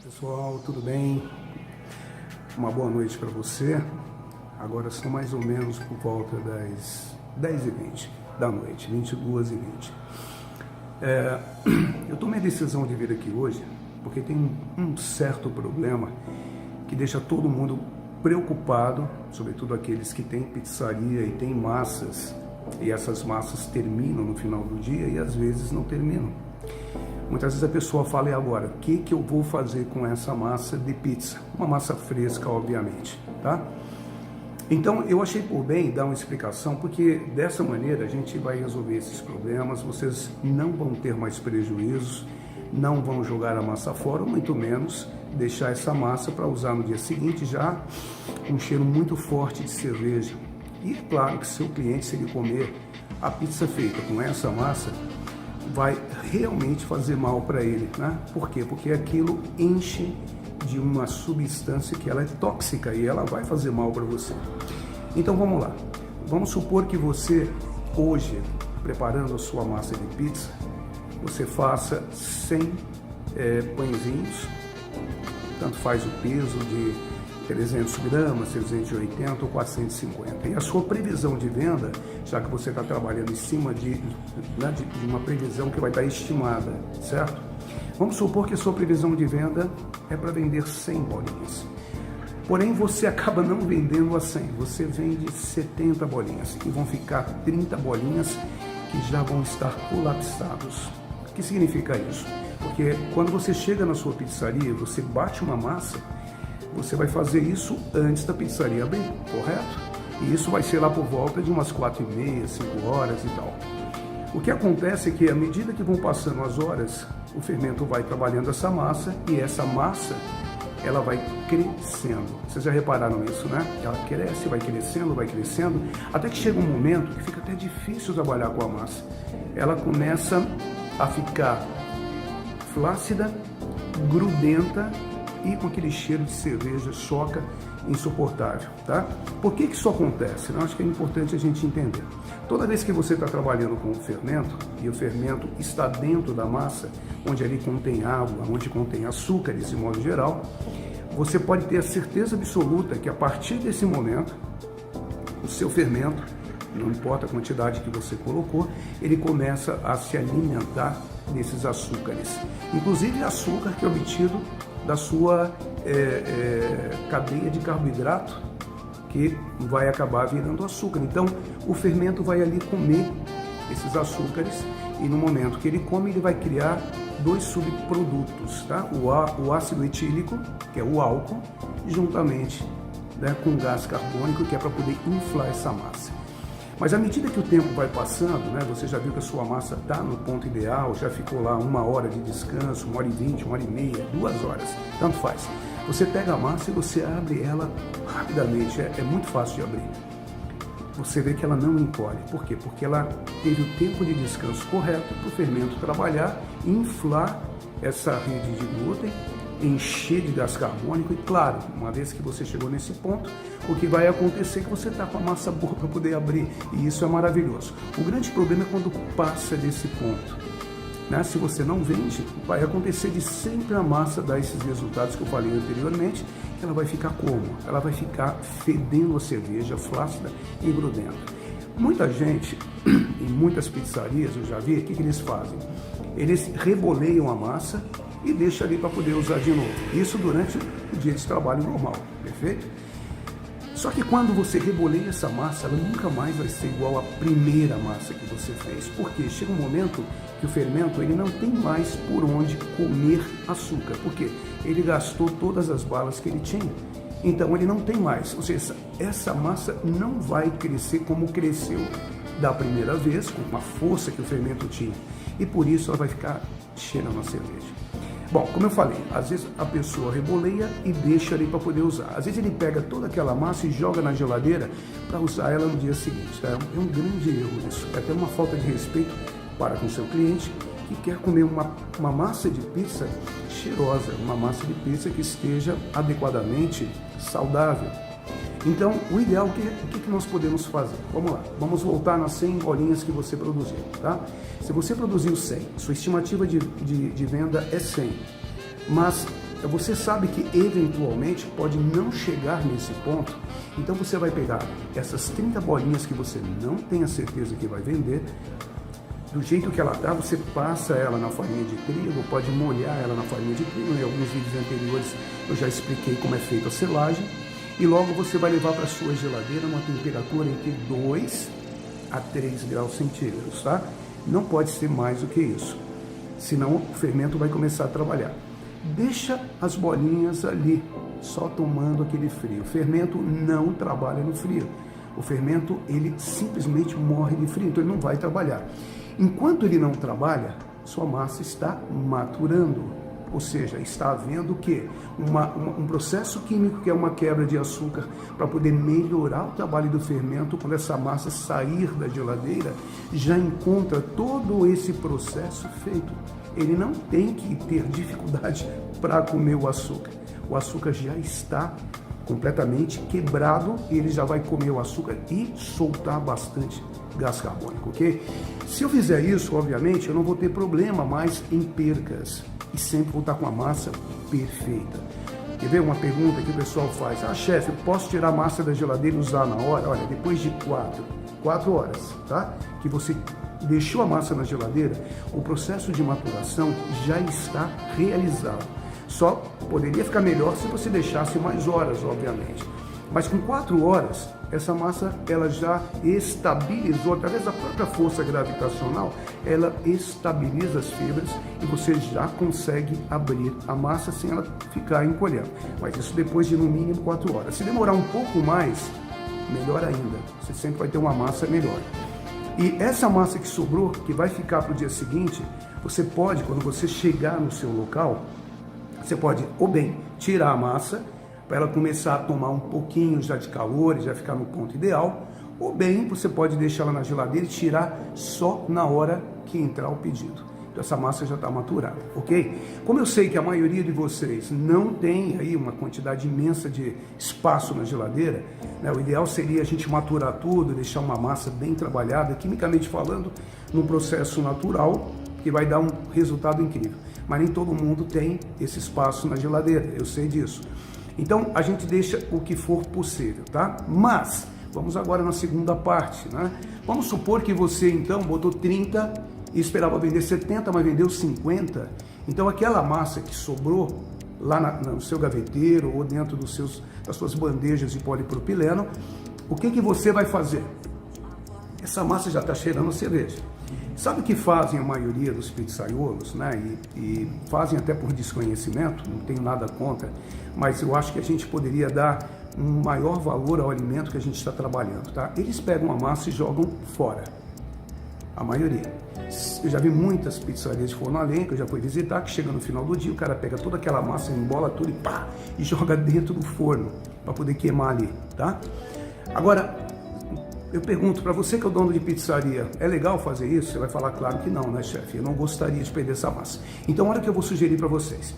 Pessoal, tudo bem? Uma boa noite para você. Agora são mais ou menos por volta das 10h20 da noite, 22h20. Eu tomei a decisão de vir aqui hoje porque tem um certo problema que deixa todo mundo preocupado, sobretudo aqueles que têm pizzaria e têm massas, e essas massas terminam no final do dia e às vezes não terminam. Muitas vezes a pessoa fala, e agora, o que eu vou fazer com essa massa de pizza? Uma massa fresca, obviamente, tá? Então, eu achei por bem dar uma explicação, porque dessa maneira a gente vai resolver esses problemas, vocês não vão ter mais prejuízos, não vão jogar a massa fora, ou muito menos deixar essa massa para usar no dia seguinte já com um cheiro muito forte de cerveja. E é claro que seu cliente, se ele comer a pizza feita com essa massa, vai realmente fazer mal para ele, né? Por quê? Porque aquilo enche de uma substância que ela é tóxica e ela vai fazer mal para você. Então vamos lá. Vamos supor que você hoje, preparando a sua massa de pizza, você faça 100 pãezinhos, tanto faz o peso de 300 gramas, 380 ou 450. E a sua previsão de venda, já que você está trabalhando em cima de uma previsão que vai estar estimada, certo? Vamos supor que a sua previsão de venda é para vender 100 bolinhas. Porém, você acaba não vendendo a 100, você vende 70 bolinhas e vão ficar 30 bolinhas que já vão estar colapsados. O que significa isso? Porque quando você chega na sua pizzaria, você bate uma massa, você vai fazer isso antes da pizzaria abrir, correto? E isso vai ser lá por volta de umas 4h30, 5 horas e tal. O que acontece é que à medida que vão passando as horas, o fermento vai trabalhando essa massa e essa massa, ela vai crescendo. Vocês já repararam isso, né? Ela cresce, vai crescendo, até que chega um momento que fica até difícil trabalhar com a massa. Ela começa a ficar flácida, grudenta, e com aquele cheiro de cerveja choca, insuportável, tá? Por que isso acontece? Eu acho que é importante a gente entender. Toda vez que você está trabalhando com o fermento, e o fermento está dentro da massa, onde ali contém água, onde contém açúcares de modo geral, você pode ter a certeza absoluta que a partir desse momento, o seu fermento, não importa a quantidade que você colocou, ele começa a se alimentar desses açúcares. Inclusive açúcar que é obtido da sua cadeia de carboidrato, que vai acabar virando açúcar. Então, o fermento vai ali comer esses açúcares e no momento que ele come, ele vai criar dois subprodutos, tá? O ácido etílico, que é o álcool, juntamente, né, com gás carbônico, que é para poder inflar essa massa. Mas à medida que o tempo vai passando, né, você já viu que a sua massa está no ponto ideal, já ficou lá 1 hora de descanso, 1h20, 1h30, 2 horas, tanto faz. Você pega a massa e você abre ela rapidamente, é muito fácil de abrir. Você vê que ela não encolhe. Por quê? Porque ela teve o tempo de descanso correto para o fermento trabalhar, inflar essa rede de glúten, encher de gás carbônico e, claro, uma vez que você chegou nesse ponto, o que vai acontecer é que você está com a massa boa para poder abrir, e isso é maravilhoso. O grande problema é quando passa desse ponto, né? Se você não vende, vai acontecer de sempre a massa dar esses resultados que eu falei anteriormente, que ela vai ficar como? Ela vai ficar fedendo a cerveja, flácida e grudenta. Muita gente, em muitas pizzarias, eu já vi, o que eles fazem? Eles reboleiam a massa e deixa ali para poder usar de novo. Isso durante o dia de trabalho normal, perfeito? Só que quando você reboleia essa massa, ela nunca mais vai ser igual à primeira massa que você fez. Porque chega um momento que o fermento ele não tem mais por onde comer açúcar. Porque ele gastou todas as balas que ele tinha. Então ele não tem mais. Ou seja, essa massa não vai crescer como cresceu da primeira vez, com a força que o fermento tinha. E por isso ela vai ficar cheirando a cerveja. Bom, como eu falei, às vezes a pessoa reboleia e deixa ali para poder usar. Às vezes ele pega toda aquela massa e joga na geladeira para usar ela no dia seguinte. Tá? É um grande erro isso. É até uma falta de respeito para com o seu cliente que quer comer uma massa de pizza cheirosa, uma massa de pizza que esteja adequadamente saudável. Então, o ideal, o que nós podemos fazer? Vamos lá, vamos voltar nas 100 bolinhas que você produziu, tá? Se você produziu 100, sua estimativa de venda é 100, mas você sabe que eventualmente pode não chegar nesse ponto, então você vai pegar essas 30 bolinhas que você não tem a certeza que vai vender, do jeito que ela está, você passa ela na farinha de trigo, pode molhar ela na farinha de trigo, em alguns vídeos anteriores eu já expliquei como é feita a selagem, e logo você vai levar para a sua geladeira uma temperatura entre 2 a 3 graus centígrados, tá? Não pode ser mais do que isso, senão o fermento vai começar a trabalhar. Deixa as bolinhas ali, só tomando aquele frio. O fermento não trabalha no frio. O fermento, ele simplesmente morre de frio, então ele não vai trabalhar. Enquanto ele não trabalha, sua massa está maturando. Ou seja, está havendo o quê? Um processo químico que é uma quebra de açúcar para poder melhorar o trabalho do fermento. Quando essa massa sair da geladeira, já encontra todo esse processo feito. Ele não tem que ter dificuldade para comer o açúcar. O açúcar já está completamente quebrado e ele já vai comer o açúcar e soltar bastante gás carbônico, ok? Se eu fizer isso, obviamente, eu não vou ter problema mais em percas e sempre vou estar com a massa perfeita. Quer ver uma pergunta que o pessoal faz? Ah, chefe, posso tirar a massa da geladeira e usar na hora? Olha, depois de 4 horas, tá? Que você deixou a massa na geladeira, o processo de maturação já está realizado. Só poderia ficar melhor se você deixasse mais horas, obviamente. Mas com 4 horas, essa massa ela já estabilizou, através da própria força gravitacional, ela estabiliza as fibras e você já consegue abrir a massa sem ela ficar encolhendo. Mas isso depois de no mínimo 4 horas. Se demorar um pouco mais, melhor ainda. Você sempre vai ter uma massa melhor. E essa massa que sobrou, que vai ficar para o dia seguinte, você pode, quando você chegar no seu local, você pode, ou bem, tirar a massa, para ela começar a tomar um pouquinho já de calor e já ficar no ponto ideal, ou bem, você pode deixar ela na geladeira e tirar só na hora que entrar o pedido. Então essa massa já está maturada, ok? Como eu sei que a maioria de vocês não tem aí uma quantidade imensa de espaço na geladeira, né, o ideal seria a gente maturar tudo, deixar uma massa bem trabalhada, quimicamente falando, num processo natural, que vai dar um resultado incrível. Mas nem todo mundo tem esse espaço na geladeira, eu sei disso. Então a gente deixa o que for possível, tá? Mas vamos agora na segunda parte, né? Vamos supor que você então botou 30 e esperava vender 70, mas vendeu 50. Então aquela massa que sobrou lá no seu gaveteiro ou dentro das suas bandejas de polipropileno, o que você vai fazer? Essa massa já está cheirando cerveja. Sabe o que fazem a maioria dos pizzaiolos, né? E fazem até por desconhecimento, não tenho nada contra, mas eu acho que a gente poderia dar um maior valor ao alimento que a gente está trabalhando, tá? Eles pegam a massa e jogam fora, a maioria. Eu já vi muitas pizzarias de forno a lenha, que eu já fui visitar, que chega no final do dia, o cara pega toda aquela massa, embola tudo e pá, e joga dentro do forno, para poder queimar ali, tá? Agora, eu pergunto, para você que é o dono de pizzaria, é legal fazer isso? Você vai falar, claro que não, né, chefe? Eu não gostaria de perder essa massa. Então, olha o que eu vou sugerir para vocês.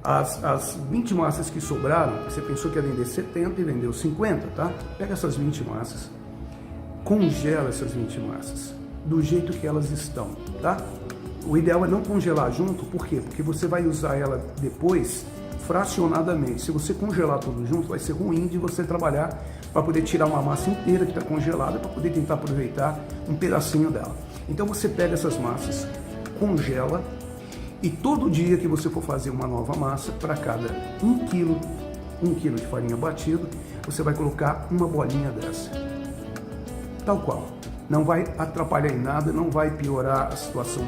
As 20 massas que sobraram, você pensou que ia vender 70 e vendeu 50, tá? Pega essas 20 massas, congela essas 20 massas, do jeito que elas estão, tá? O ideal é não congelar junto, por quê? Porque você vai usar ela depois fracionadamente. Se você congelar tudo junto, vai ser ruim de você trabalhar para poder tirar uma massa inteira que está congelada, para poder tentar aproveitar um pedacinho dela. Então você pega essas massas, congela, e todo dia que você for fazer uma nova massa, para cada 1 quilo de farinha batida, você vai colocar uma bolinha dessa. Tal qual. Não vai atrapalhar em nada, não vai piorar a situação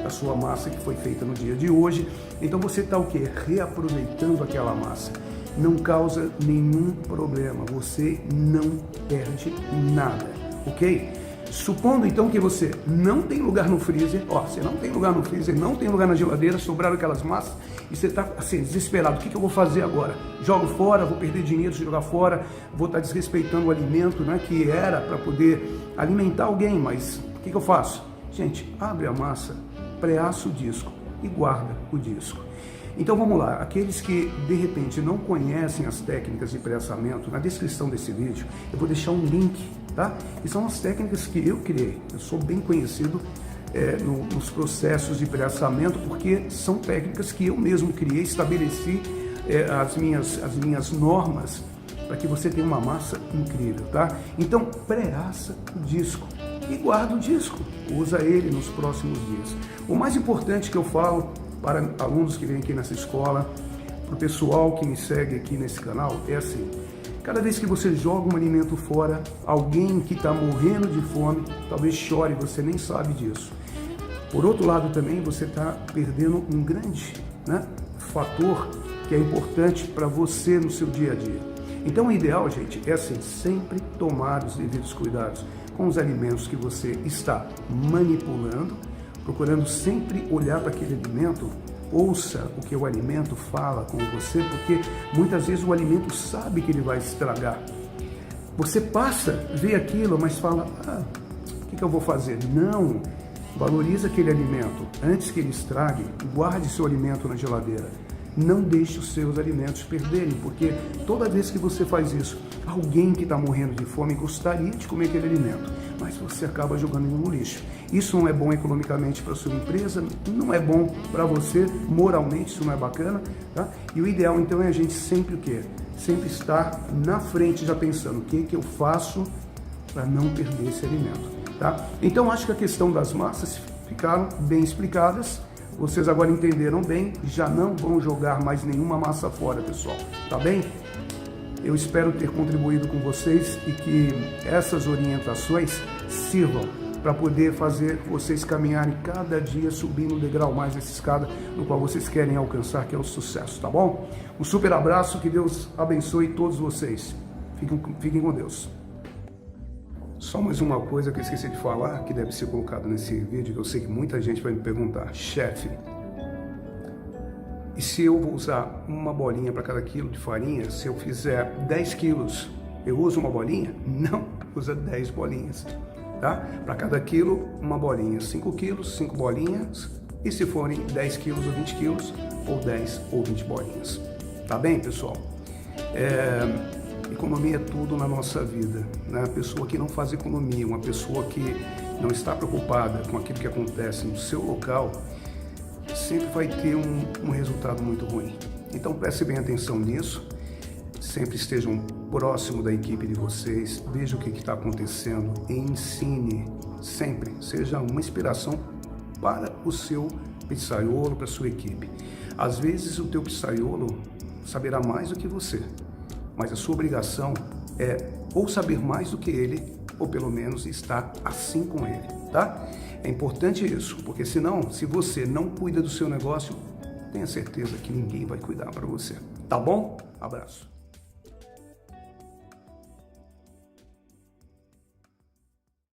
da sua massa que foi feita no dia de hoje. Então você está o quê? Reaproveitando aquela massa. Não causa nenhum problema, você não perde nada, ok? Supondo então que você não tem lugar no freezer, você não tem lugar no freezer, não tem lugar na geladeira, sobraram aquelas massas e você está assim, desesperado, o que eu vou fazer agora? Jogo fora, vou perder dinheiro se jogar fora, vou estar desrespeitando o alimento, né, que era para poder alimentar alguém, mas o que eu faço? Gente, abre a massa, pré-assa o disco e guarda o disco. Então vamos lá, aqueles que de repente não conhecem as técnicas de pré-assamento, na descrição desse vídeo eu vou deixar um link, tá? Que são as técnicas que eu criei, eu sou bem conhecido nos processos de pré-assamento, porque são técnicas que eu mesmo criei, estabeleci as minhas normas para que você tenha uma massa incrível, tá? Então, pré-assa o disco e guarda o disco, usa ele nos próximos dias. O mais importante que eu falo para alunos que vêm aqui nessa escola, para o pessoal que me segue aqui nesse canal, é assim: cada vez que você joga um alimento fora, alguém que está morrendo de fome, talvez chore, você nem sabe disso. Por outro lado também, você está perdendo um grande, fator que é importante para você no seu dia a dia. Então o ideal, gente, é assim, sempre tomar os devidos cuidados com os alimentos que você está manipulando, procurando sempre olhar para aquele alimento, ouça o que o alimento fala com você, porque muitas vezes o alimento sabe que ele vai estragar. Você passa, vê aquilo, mas fala, o que eu vou fazer? Não, valoriza aquele alimento. Antes que ele estrague, guarde seu alimento na geladeira. Não deixe os seus alimentos perderem, porque toda vez que você faz isso, alguém que está morrendo de fome gostaria de comer aquele alimento, mas você acaba jogando ele no lixo. Isso não é bom economicamente para a sua empresa, não é bom para você, moralmente isso não é bacana, tá? E o ideal então é a gente sempre o quê? Sempre estar na frente já pensando o que eu faço para não perder esse alimento, tá? Então acho que a questão das massas ficaram bem explicadas. Vocês agora entenderam bem, já não vão jogar mais nenhuma massa fora, pessoal, tá bem? Eu espero ter contribuído com vocês e que essas orientações sirvam para poder fazer vocês caminharem cada dia subindo um degrau mais essa escada no qual vocês querem alcançar, que é o sucesso, tá bom? Um super abraço, que Deus abençoe todos vocês. Fiquem com Deus. Só mais uma coisa que eu esqueci de falar, que deve ser colocado nesse vídeo, que eu sei que muita gente vai me perguntar: chefe, e se eu vou usar uma bolinha para cada quilo de farinha? Se eu fizer 10 quilos, eu uso uma bolinha? Não, usa 10 bolinhas, tá? Para cada quilo, uma bolinha. 5 quilos, 5 bolinhas. E se forem 10 quilos ou 20 quilos, ou 10 ou 20 bolinhas. Tá bem, pessoal? Economia é tudo na nossa vida, né? A pessoa que não faz economia, uma pessoa que não está preocupada com aquilo que acontece no seu local, sempre vai ter um resultado muito ruim. Então preste bem atenção nisso, sempre estejam próximo da equipe de vocês, veja o que está acontecendo e ensine sempre, seja uma inspiração para o seu pizzaiolo, para a sua equipe. Às vezes o teu pizzaiolo saberá mais do que você, mas a sua obrigação é ou saber mais do que ele, ou pelo menos estar assim com ele, tá? É importante isso, porque senão, se você não cuida do seu negócio, tenha certeza que ninguém vai cuidar para você. Tá bom? Abraço.